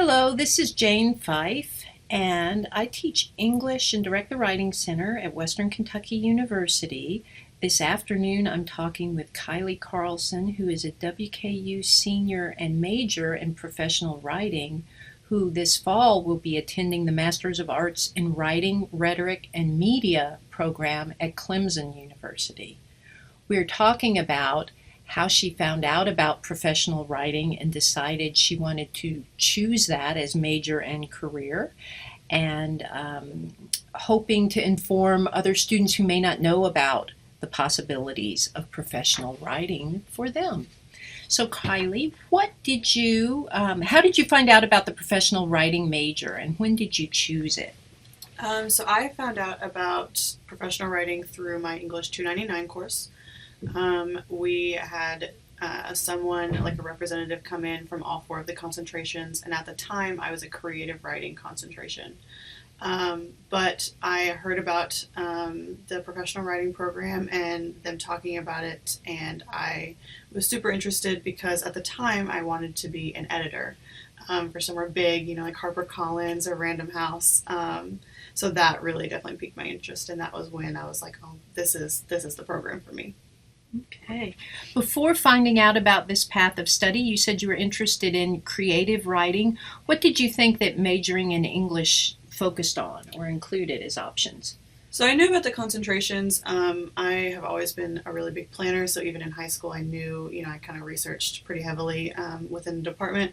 Hello, this is Jane Fife, and I teach English and direct the Writing Center at Western Kentucky University. This afternoon, I'm talking with Kylie Carlson, who is a WKU senior and major in professional writing, who this fall will be attending the Masters of Arts in Writing, Rhetoric, and Media program at Clemson University. We're talking about how she found out about professional writing and decided she wanted to choose that as major and career, and hoping to inform other students who may not know about the possibilities of professional writing for them. So Kylie, how did you find out about the professional writing major, and when did you choose it? So I found out about professional writing through my English 299 course. We had someone, like a representative, come in from all four of the concentrations, and at the time I was a creative writing concentration. But I heard about the professional writing program and them talking about it, and I was super interested because at the time I wanted to be an editor for somewhere big, like HarperCollins or Random House. So that really definitely piqued my interest, and that was when I was like, oh, this is the program for me. Okay. Before finding out about this path of study, you said you were interested in creative writing. What did you think that majoring in English focused on or included as options? So I knew about the concentrations. I have always been a really big planner, so even in high school I knew, I kind of researched pretty heavily within the department.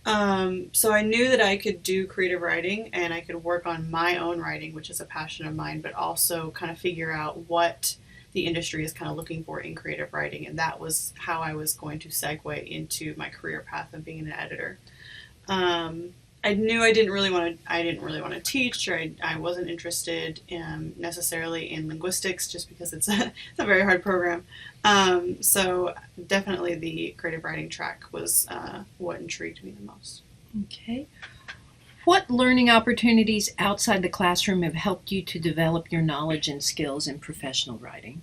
So I knew that I could do creative writing and I could work on my own writing, which is a passion of mine, but also kind of figure out what the industry is kind of looking for in creative writing, and that was how I was going to segue into my career path of being an editor. I knew I didn't really want to teach, or I wasn't interested necessarily in linguistics, just because it's a very hard program. So definitely the creative writing track was what intrigued me the most. Okay. What learning opportunities outside the classroom have helped you to develop your knowledge and skills in professional writing?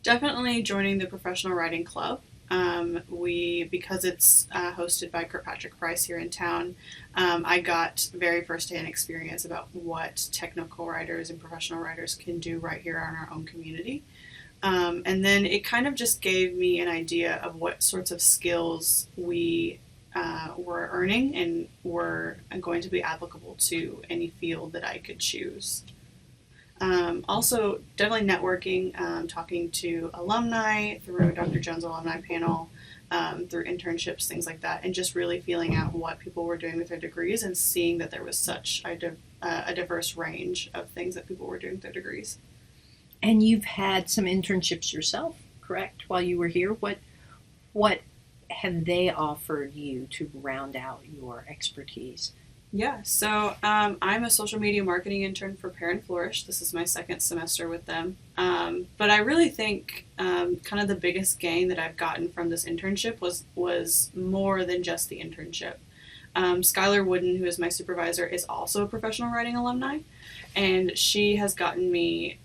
Definitely joining the professional writing club. Because it's hosted by Kirkpatrick Price here in town, I got very first-hand experience about what technical writers and professional writers can do right here in our own community. And then it kind of just gave me an idea of what sorts of skills we were earning and were going to be applicable to any field that I could choose. Also, definitely networking, talking to alumni through Dr. Jones' alumni panel, through internships, things like that, and just really feeling out what people were doing with their degrees and seeing that there was such a diverse range of things that people were doing with their degrees. And you've had some internships yourself, correct, while you were here? What have they offered you to round out your expertise? Yeah, so I'm a social media marketing intern for Pear and Flourish. This is my second semester with them. But I really think kind of the biggest gain that I've gotten from this internship was more than just the internship. Skylar Wooden, who is my supervisor, is also a professional writing alumni, and she has gotten me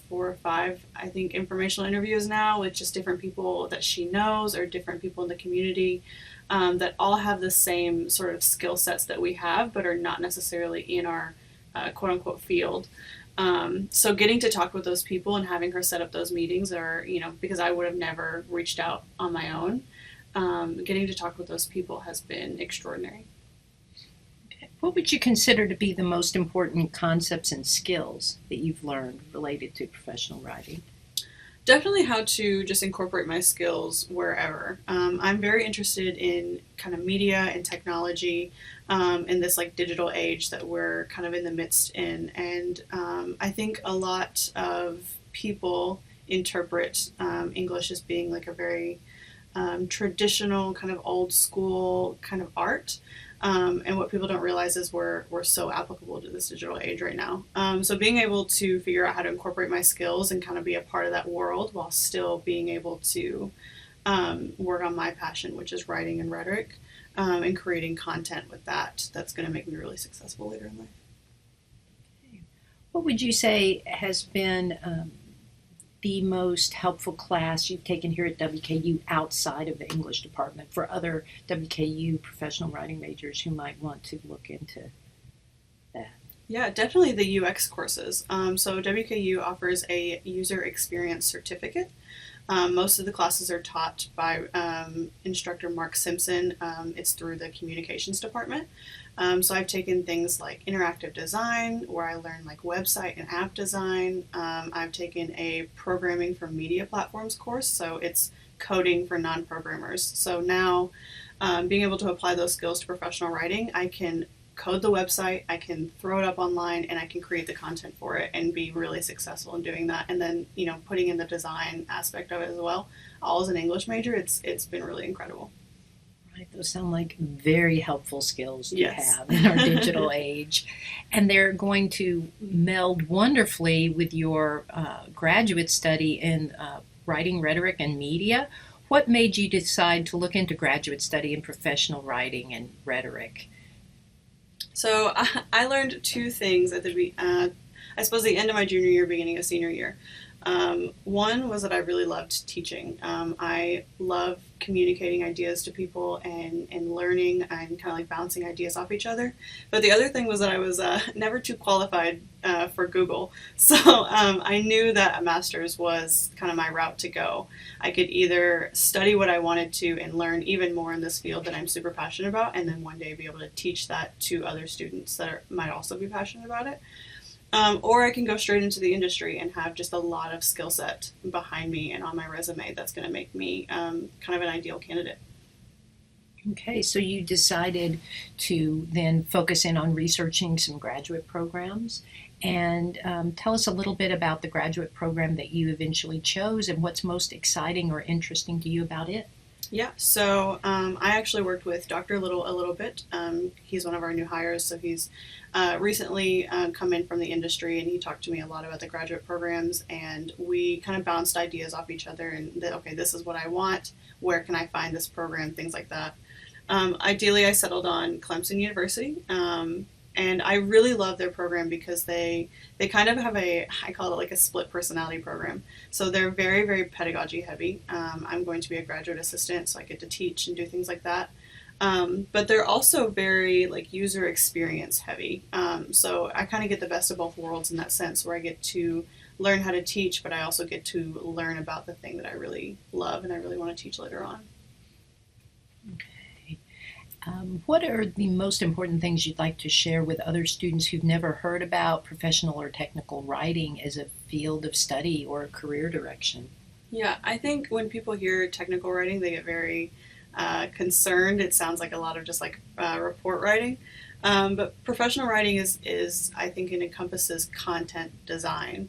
4 or 5, I think, informational interviews now with just different people that she knows or different people in the community. That all have the same sort of skill sets that we have, but are not necessarily in our quote-unquote field. So getting to talk with those people and having her set up those meetings because I would have never reached out on my own, getting to talk with those people has been extraordinary. Okay. What would you consider to be the most important concepts and skills that you've learned related to professional writing? Definitely how to just incorporate my skills wherever. I'm very interested in kind of media and technology in this digital age that we're kind of in the midst in. And I think a lot of people interpret English as being like a very traditional kind of old school kind of art. And what people don't realize is we're so applicable to this digital age right now. So being able to figure out how to incorporate my skills and kind of be a part of that world while still being able to work on my passion, which is writing and rhetoric, and creating content with that's going to make me really successful later in life. What would you say has been the most helpful class you've taken here at WKU outside of the English department for other WKU professional writing majors who might want to look into that? Yeah, definitely the UX courses. So WKU offers a user experience certificate. Most of the classes are taught by instructor Mark Simpson. It's through the communications department. So I've taken things like interactive design, where I learn like website and app design. I've taken a programming for media platforms course, so it's coding for non-programmers. So now, being able to apply those skills to professional writing, I can code the website, I can throw it up online, and I can create the content for it and be really successful in doing that. And then, putting in the design aspect of it as well. All as an English major, it's been really incredible. Right, those sound like very helpful skills to Yes. have in our digital age. And they're going to meld wonderfully with your graduate study in writing, rhetoric, and media. What made you decide to look into graduate study in professional writing and rhetoric? So I learned two things at the end of my junior year, beginning of senior year. One was that I really loved teaching. I love communicating ideas to people and learning and kind of like bouncing ideas off each other. But the other thing was that I was never too qualified for Google. So I knew that a master's was kind of my route to go. I could either study what I wanted to and learn even more in this field that I'm super passionate about, and then one day be able to teach that to other students that might also be passionate about it. Or I can go straight into the industry and have just a lot of skill set behind me and on my resume that's going to make me kind of an ideal candidate. Okay, so you decided to then focus in on researching some graduate programs. And tell us a little bit about the graduate program that you eventually chose and what's most exciting or interesting to you about it. Yeah, so I actually worked with Dr. Little a little bit. He's one of our new hires, so he's recently come in from the industry, and he talked to me a lot about the graduate programs, and we kind of bounced ideas off each other and okay, this is what I want, where can I find this program, things like that. Ideally, I settled on Clemson University, and I really love their program because they kind of have I call it like a split personality program. So they're very, very pedagogy heavy. I'm going to be a graduate assistant, so I get to teach and do things like that. But they're also very like user experience heavy. So I kind of get the best of both worlds in that sense, where I get to learn how to teach, but I also get to learn about the thing that I really love and I really want to teach later on. Okay. What are the most important things you'd like to share with other students who've never heard about professional or technical writing as a field of study or a career direction? Yeah, I think when people hear technical writing, they get very concerned. It sounds like a lot of just like report writing. But professional writing is I think it encompasses content design.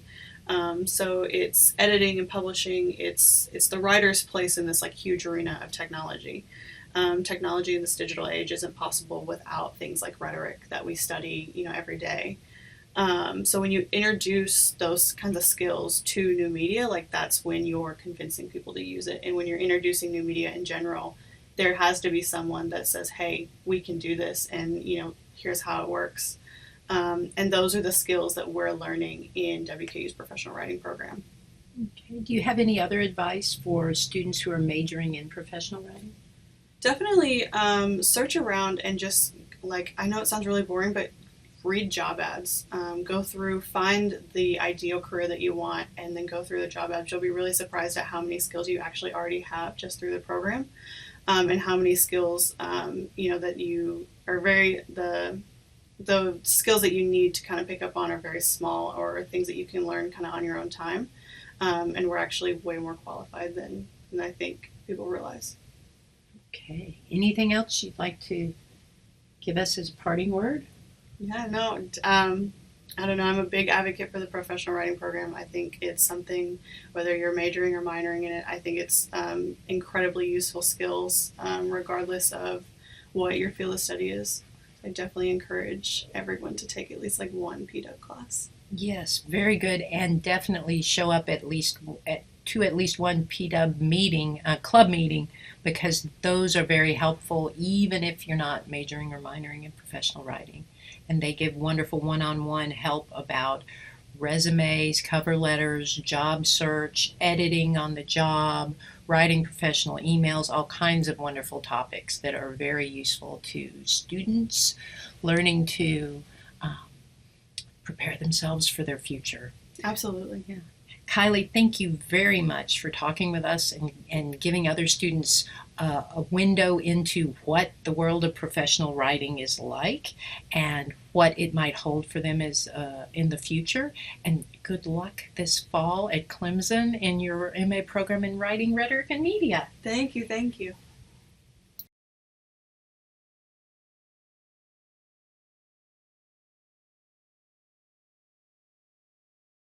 So it's editing and publishing. It's the writer's place in this like huge arena of technology. Technology in this digital age isn't possible without things like rhetoric that we study, every day. So when you introduce those kinds of skills to new media, like that's when you're convincing people to use it. And when you're introducing new media in general, there has to be someone that says, hey, we can do this, and here's how it works. And those are the skills that we're learning in WKU's professional writing program. Okay. Do you have any other advice for students who are majoring in professional writing? Definitely search around and just, like, I know it sounds really boring, but read job ads. Go through, find the ideal career that you want, and then go through the job ads. You'll be really surprised at how many skills you actually already have just through the program, and how many skills, that you are the skills that you need to kind of pick up on are very small, or things that you can learn kind of on your own time. And we're actually way more qualified than I think people realize. Okay. Anything else you'd like to give us as a parting word? Yeah, no, I don't know. I'm a big advocate for the professional writing program. I think it's something, whether you're majoring or minoring in it, I think it's incredibly useful skills, regardless of what your field of study is. I definitely encourage everyone to take at least like one PW class. Yes, very good, and definitely show up at least one PW meeting, club meeting, because those are very helpful, even if you're not majoring or minoring in professional writing. And they give wonderful one-on-one help about resumes, cover letters, job search, editing on the job, writing professional emails, all kinds of wonderful topics that are very useful to students learning to uh, prepare themselves for their future. Absolutely. Yeah. Kylie, thank you very much for talking with us and giving other students a window into what the world of professional writing is like and what it might hold for them as in the future. And good luck this fall at Clemson in your MA program in Writing, Rhetoric, and Media. Thank you. Thank you.